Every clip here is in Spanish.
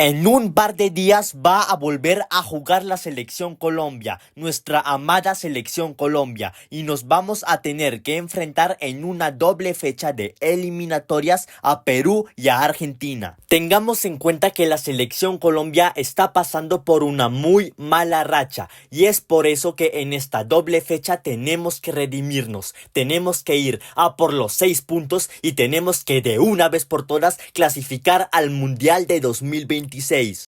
En un par de días va a volver a jugar la selección Colombia, nuestra amada selección Colombia, y nos vamos a tener que enfrentar en una doble fecha de eliminatorias a Perú y a Argentina. Tengamos en cuenta que la selección Colombia está pasando por una muy mala racha y es por eso que en esta doble fecha tenemos que redimirnos, tenemos que ir a por los 6 puntos y tenemos que de una vez por todas clasificar al Mundial de 2026.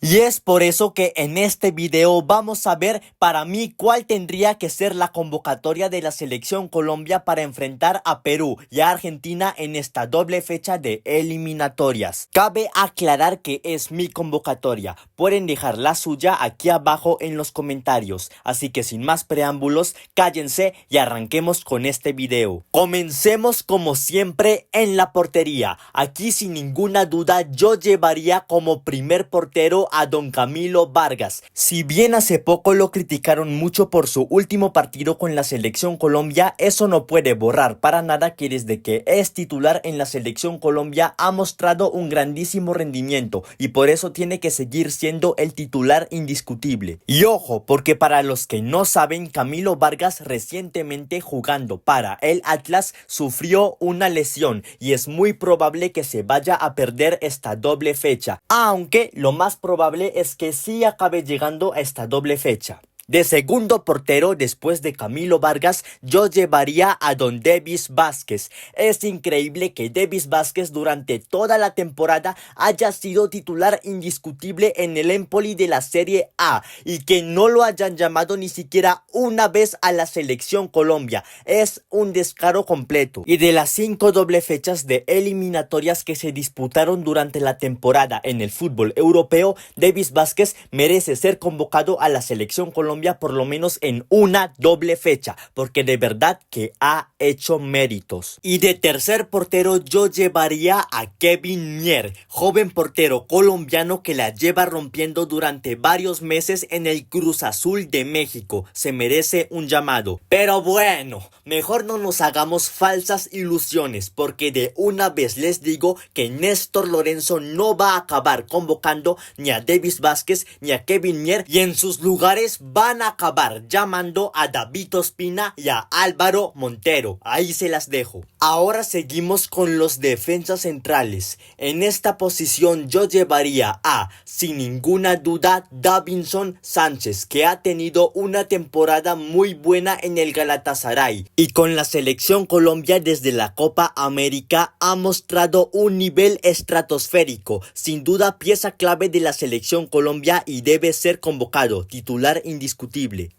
Y es por eso que en este video vamos a ver para mí cuál tendría que ser la convocatoria de la selección Colombia para enfrentar a Perú y a Argentina en esta doble fecha de eliminatorias. Cabe aclarar que es mi convocatoria, pueden dejar la suya aquí abajo en los comentarios, así que sin más preámbulos, cállense y arranquemos con este video. Comencemos como siempre en la portería. Aquí sin ninguna duda yo llevaría como primer portero a don Camilo Vargas. Si bien hace poco lo criticaron mucho por su último partido con la selección Colombia, eso no puede borrar para nada que desde que es titular en la selección Colombia ha mostrado un grandísimo rendimiento y por eso tiene que seguir siendo el titular indiscutible. Y ojo, porque para los que no saben, Camilo Vargas recientemente jugando para el Atlas sufrió una lesión y es muy probable que se vaya a perder esta doble fecha, aunque lo más probable es que sí acabe llegando a esta doble fecha. De segundo portero, después de Camilo Vargas, yo llevaría a don Davis Vázquez. Es increíble que Davis Vázquez durante toda la temporada haya sido titular indiscutible en el Empoli de la Serie A y que no lo hayan llamado ni siquiera una vez a la selección Colombia. Es un descaro completo. Y de las 5 doble fechas de eliminatorias que se disputaron durante la temporada en el fútbol europeo, Davis Vázquez merece ser convocado a la selección Colombia por lo menos en una doble fecha, porque de verdad que ha hecho méritos. Y de tercer portero yo llevaría a Kevin Mier, joven portero colombiano que la lleva rompiendo durante varios meses en el Cruz Azul de México. Se merece un llamado. Pero bueno, mejor no nos hagamos falsas ilusiones, porque de una vez les digo que Néstor Lorenzo no va a acabar convocando ni a Davis Vázquez ni a Kevin Mier, y en sus lugares van a acabar llamando a David Ospina y a Álvaro Montero. Ahí se las dejo. Ahora seguimos con los defensas centrales. En esta posición yo llevaría a, sin ninguna duda, Davinson Sánchez, que ha tenido una temporada muy buena en el Galatasaray y con la selección Colombia desde la Copa América ha mostrado un nivel estratosférico. Sin duda pieza clave de la selección Colombia y debe ser convocado, titular indiscutible.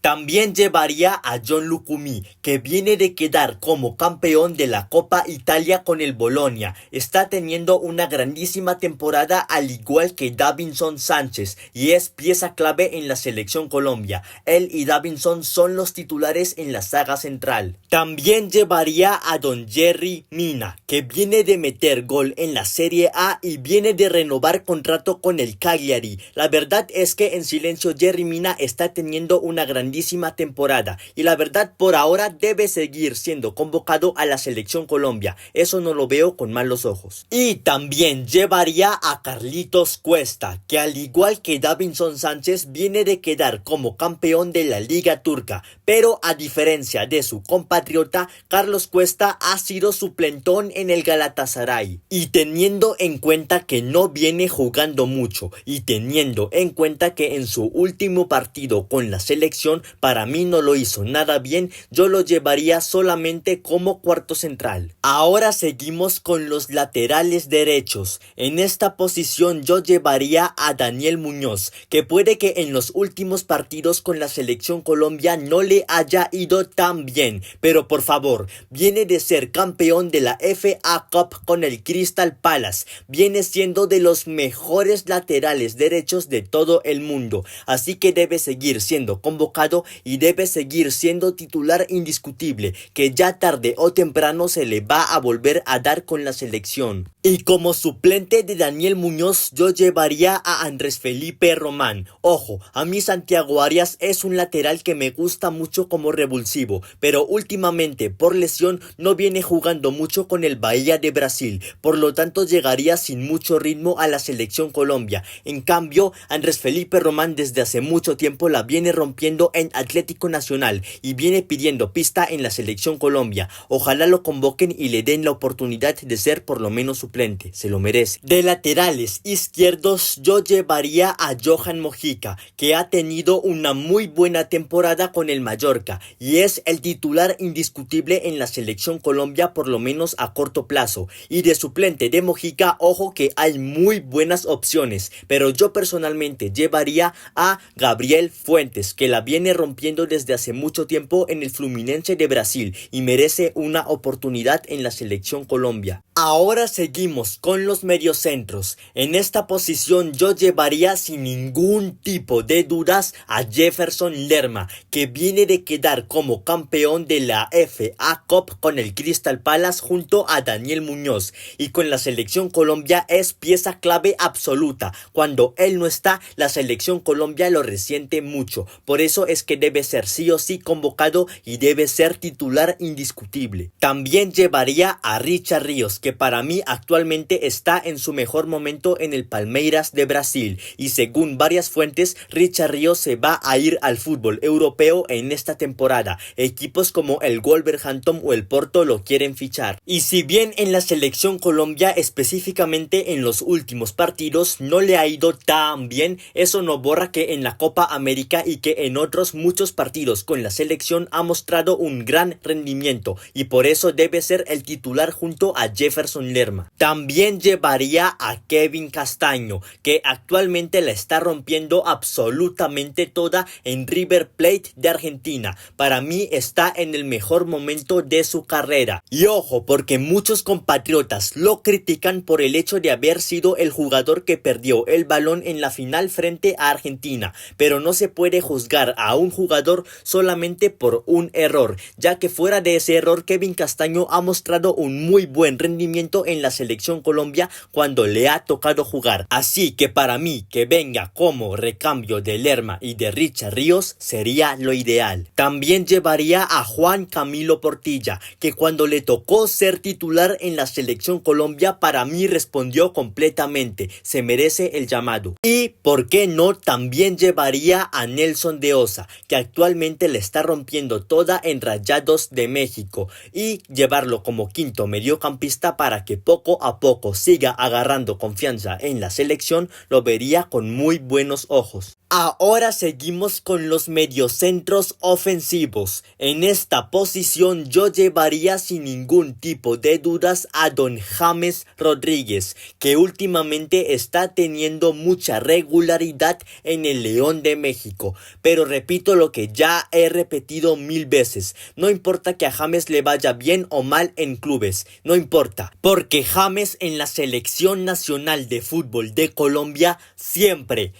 También llevaría a John Lucumí, que viene de quedar como campeón de la Copa Italia con el Bolonia. Está teniendo una grandísima temporada al igual que Davinson Sánchez y es pieza clave en la selección Colombia. Él y Davinson son los titulares en la saga central. También llevaría a don Yerry Mina, que viene de meter gol en la Serie A y viene de renovar contrato con el Cagliari. La verdad es que en silencio Yerry Mina está teniendo una grandísima temporada y la verdad por ahora debe seguir siendo convocado a la selección Colombia. Eso no lo veo con malos ojos. Y también llevaría a Carlitos Cuesta, que al igual que Davinson Sánchez viene de quedar como campeón de la Liga Turca, pero a diferencia de su compatriota, Carlos Cuesta ha sido suplentón en el Galatasaray. Y teniendo en cuenta que no viene jugando mucho y teniendo en cuenta que en su último partido con la selección para mí no lo hizo nada bien, yo lo llevaría solamente como cuarto central. Ahora seguimos con los laterales derechos. En esta posición yo llevaría a Daniel Muñoz, que puede que en los últimos partidos con la selección Colombia no le haya ido tan bien, pero por favor, viene de ser campeón de la FA Cup con el Crystal Palace, viene siendo de los mejores laterales derechos de todo el mundo, así que debe seguir siendo siendo convocado y debe seguir siendo titular indiscutible, que ya tarde o temprano se le va a volver a dar con la selección. Y como suplente de Daniel Muñoz yo llevaría a Andrés Felipe Román. Ojo, a mí Santiago Arias es un lateral que me gusta mucho como revulsivo, pero últimamente por lesión no viene jugando mucho con el Bahía de Brasil, por lo tanto llegaría sin mucho ritmo a la selección Colombia. En cambio, Andrés Felipe Román desde hace mucho tiempo la viene rompiendo en Atlético Nacional y viene pidiendo pista en la selección Colombia. Ojalá lo convoquen y le den la oportunidad de ser por lo menos suplente, se lo merece. De laterales izquierdos yo llevaría a Johan Mojica, que ha tenido una muy buena temporada con el Mallorca y es el titular indiscutible en la selección Colombia por lo menos a corto plazo. Y de suplente de Mojica, ojo que hay muy buenas opciones, pero yo personalmente llevaría a Gabriel Fuentes, que la viene rompiendo desde hace mucho tiempo en el Fluminense de Brasil y merece una oportunidad en la selección Colombia. Ahora seguimos con los mediocentros. En esta posición yo llevaría sin ningún tipo de dudas a Jefferson Lerma, que viene de quedar como campeón de la FA Cup con el Crystal Palace junto a Daniel Muñoz, y con la selección Colombia es pieza clave absoluta. Cuando él no está, la selección Colombia lo resiente mucho. Por eso es que debe ser sí o sí convocado y debe ser titular indiscutible. También llevaría a Richard Ríos, que para mí actualmente está en su mejor momento en el Palmeiras de Brasil, y según varias fuentes Richard Ríos se va a ir al fútbol europeo en esta temporada. Equipos como el Wolverhampton o el Porto lo quieren fichar. Y si bien en la selección Colombia, específicamente en los últimos partidos, no le ha ido tan bien, eso no borra que en la Copa América y que en otros muchos partidos con la selección ha mostrado un gran rendimiento, y por eso debe ser el titular junto a Jefferson Lerma. También llevaría a Kevin Castaño, que actualmente la está rompiendo absolutamente toda en River Plate de Argentina. Para mí está en el mejor momento de su carrera. Y ojo, porque muchos compatriotas lo critican por el hecho de haber sido el jugador que perdió el balón en la final frente a Argentina, pero no se puede juzgar a un jugador solamente por un error, ya que fuera de ese error Kevin Castaño ha mostrado un muy buen rendimiento en la selección Colombia cuando le ha tocado jugar. Así que para mí que venga como recambio de Lerma y de Richard Ríos sería lo ideal. También llevaría a Juan Camilo Portilla, que cuando le tocó ser titular en la selección Colombia para mí respondió completamente, se merece el llamado. Y por qué no, también llevaría a Nelson de Osa, que actualmente le está rompiendo toda en Rayados de México, y llevarlo como quinto mediocampista para que poco a poco siga agarrando confianza en la selección, lo vería con muy buenos ojos. Ahora seguimos con los mediocentros ofensivos. En esta posición yo llevaría sin ningún tipo de dudas a don James Rodríguez, que últimamente está teniendo mucha regularidad en el León de México. Pero repito lo que ya he repetido 1000 veces, no importa que a James le vaya bien o mal en clubes, no importa, porque James en la selección nacional de fútbol de Colombia siempre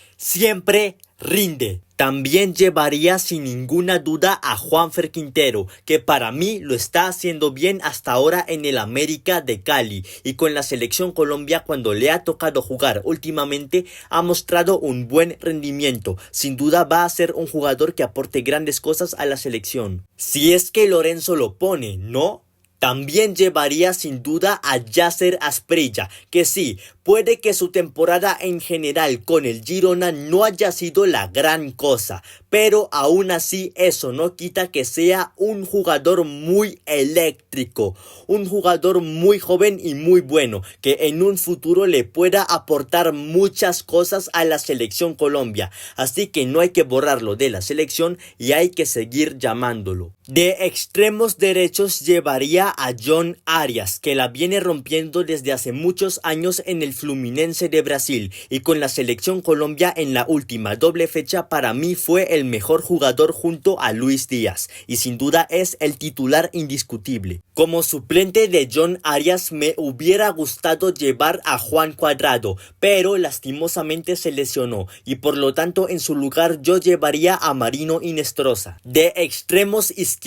rinde. También llevaría sin ninguna duda a Juanfer Quintero, que para mí lo está haciendo bien hasta ahora en el América de Cali, y con la selección Colombia cuando le ha tocado jugar últimamente ha mostrado un buen rendimiento. Sin duda va a ser un jugador que aporte grandes cosas a la selección. Si es que Lorenzo lo pone, ¿no? También llevaría sin duda a Yasser Asprilla, que sí, puede que su temporada en general con el Girona no haya sido la gran cosa, pero aún así eso no quita que sea un jugador muy eléctrico, un jugador muy joven y muy bueno, que en un futuro le pueda aportar muchas cosas a la selección Colombia, así que no hay que borrarlo de la selección y hay que seguir llamándolo. De extremos derechos llevaría a John Arias, que la viene rompiendo desde hace muchos años en el Fluminense de Brasil, y con la selección Colombia en la última doble fecha para mí fue el mejor jugador junto a Luis Díaz, y sin duda es el titular indiscutible. Como suplente de John Arias me hubiera gustado llevar a Juan Cuadrado, pero lastimosamente se lesionó, y por lo tanto en su lugar yo llevaría a Marino Inestrosa. De extremos izquierdos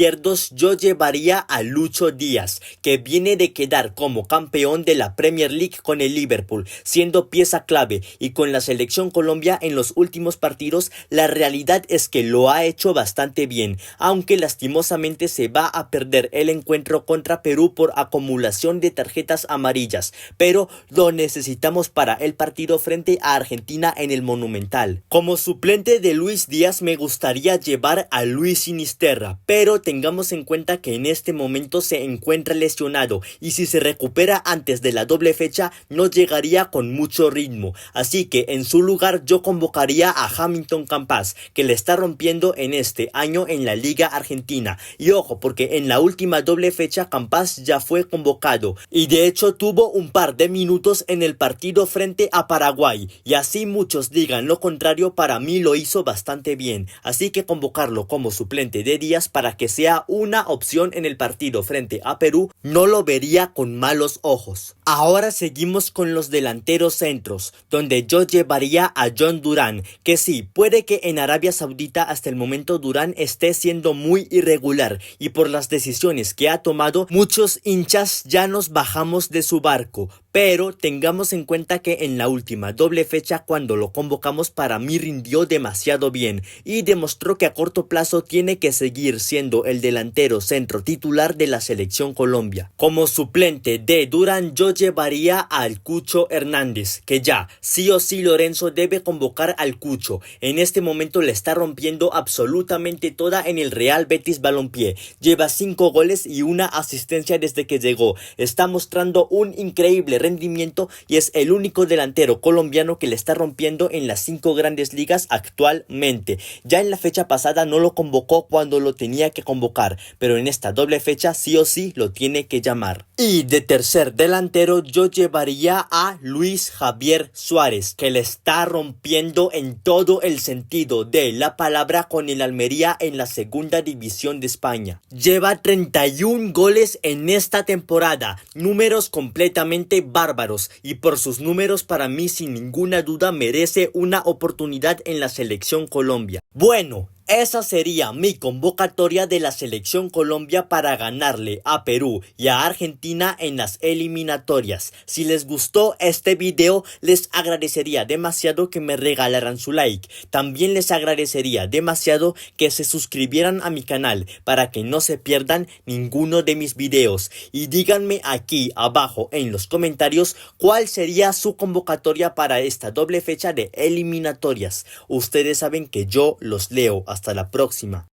yo llevaría a Lucho Díaz, que viene de quedar como campeón de la Premier League con el Liverpool, siendo pieza clave, y con la selección Colombia en los últimos partidos la realidad es que lo ha hecho bastante bien, aunque lastimosamente se va a perder el encuentro contra Perú por acumulación de tarjetas amarillas, pero lo necesitamos para el partido frente a Argentina en el Monumental. Como suplente de Luis Díaz me gustaría llevar a Luis Sinisterra, pero tengamos en cuenta que en este momento se encuentra lesionado y si se recupera antes de la doble fecha no llegaría con mucho ritmo, así que en su lugar yo convocaría a Hamilton Campas, que le está rompiendo en este año en la Liga Argentina, y ojo porque en la última doble fecha Campas ya fue convocado y de hecho tuvo un par de minutos en el partido frente a Paraguay, y así muchos digan lo contrario, para mí lo hizo bastante bien, así que convocarlo como suplente de Díaz para que sea una opción en el partido frente a Perú no lo vería con malos ojos. Ahora seguimos con los delanteros centros, donde yo llevaría a John Durán, que sí, puede que en Arabia Saudita hasta el momento Durán esté siendo muy irregular y por las decisiones que ha tomado muchos hinchas ya nos bajamos de su barco, pero tengamos en cuenta que en la última doble fecha cuando lo convocamos para mí rindió demasiado bien y demostró que a corto plazo tiene que seguir siendo el delantero centro titular de la selección Colombia. Como suplente de Durán yo llevaría al Cucho Hernández, que ya sí o sí Lorenzo debe convocar al Cucho. En este momento le está rompiendo absolutamente toda en el Real Betis Balompié. Lleva 5 goles y una asistencia desde que llegó. Está mostrando un increíble rendimiento y es el único delantero colombiano que le está rompiendo en las 5 grandes ligas actualmente. Ya en la fecha pasada no lo convocó cuando lo tenía que convocar, pero en esta doble fecha sí o sí lo tiene que llamar. Y de tercer delantero yo llevaría a Luis Javier Suárez, que le está rompiendo en todo el sentido de la palabra con el Almería en la segunda división de España. Lleva 31 goles en esta temporada, números completamente bárbaros, y por sus números para mí sin ninguna duda merece una oportunidad en la selección Colombia. Bueno, esa sería mi convocatoria de la selección Colombia para ganarle a Perú y a Argentina en las eliminatorias. Si les gustó este video, les agradecería demasiado que me regalaran su like. También les agradecería demasiado que se suscribieran a mi canal para que no se pierdan ninguno de mis videos. Y díganme aquí abajo en los comentarios cuál sería su convocatoria para esta doble fecha de eliminatorias. Ustedes saben que yo los leo. Hasta la próxima.